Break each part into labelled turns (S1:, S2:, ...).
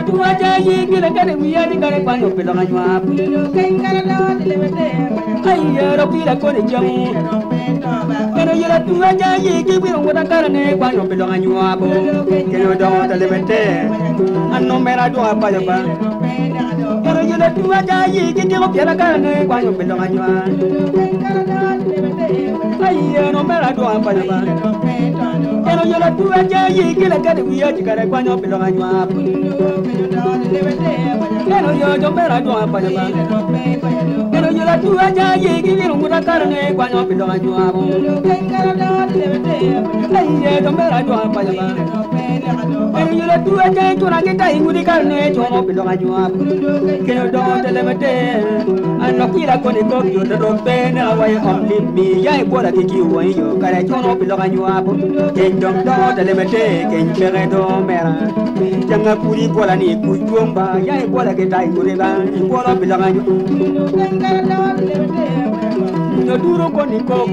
S1: tua jayi gila kare wiya di kare panyo pelonga nyua ay yero kila kone jamu kero yero tua jayi kibiro wada kare ne panyo pelonga nyua bo kero do telemete anno mera do apa ya ba kero yero tua jayi kibiro piara kare ne panyo pelonga nyua ay yero mera do apa ya ba kero yero tua jayi gila kare wiya di kare panyo pelonga nyua kero yo mera do apa ya ba kero yero tua jayi kibiro wada kare ne panyo pelonga nyua bo ay yero mera do apa ya ba kero yero tua jayi tura kita ingudi kare ne chomo pelonga nyua kero do telemete anno kila kone kokyo do pene awai omli mi yai bola kiki wai yo kare chomo pelonga nyua bo kendom do telemete kenjere do mera janga kuri bola ni kujomba yai bola kita ingudi ba bola pelonga nyua no duro kone kok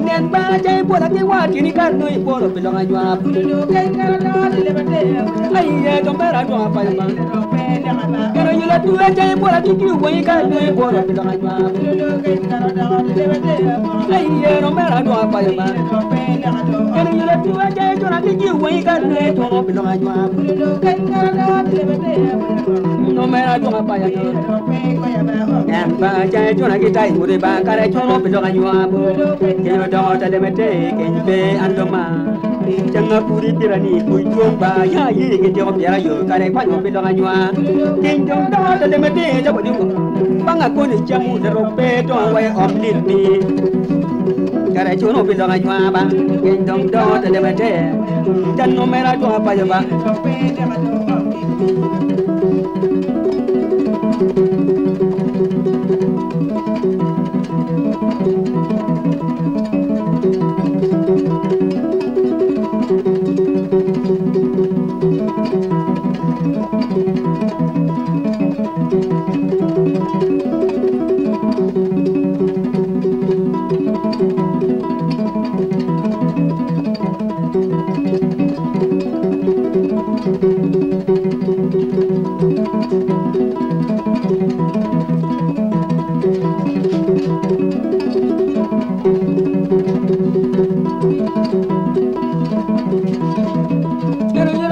S1: nen ba jai bola ki wati ni kar no bola pelonga nyua ay ye do mera do apa ya kero yula tua jai bola kiki wai kar no bola pelonga nyua ay ye do mera do apa ya kero yula tua jai jona kiki wai kar no pelonga nyua no mera do apa ya Namba jai jona kita ingure ba kare chono pelonga nyua bo kero do telemete kenbe andoma janga puri tirani kujomba ya ye ke jo biara yo kare kwanyo pelonga nyua kenjong do telemete jabo dingo banga kone jamu derope do wai omni mi kare chono pelonga nyua ba kenjong do telemete dan no mera do apa ya ba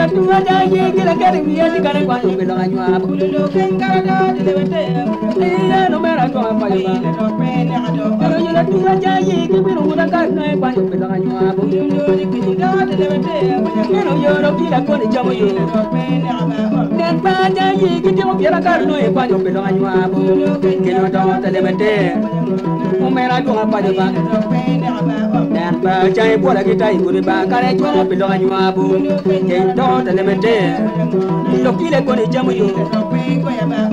S1: tua jayi gila kare wiya di kare kwanyo pelonga nyua iya no mera do apa ya kero yula tua jayi kibiro wada kare ne kwanyo pelonga nyua kero yoro kila kone jamu yo nen ba jayi kibiro piara kare no kwanyo pelonga nyua kero do telemete no mera do apa ya nen ba jayi bola kita ingure ba kare chono pelonga nyua kendo telemete lokile kone jamu yo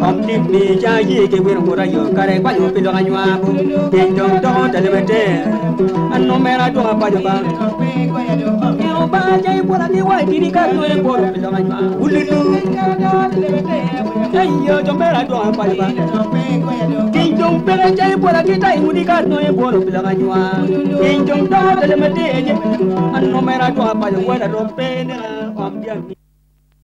S1: omni mi jayi ke wero ngora yo kare kwanyo pelonga nyua kendo do telemete anno mera do apa ya ba kero ba jayi bola ni wai diri kare no bola pelonga nyua ululu ayo jo mera do apa ya ba kendo pere jayi bola kita ingudi kare no bola pelonga nyua kendo do telemete anno mera do apa ya wala do pene om dia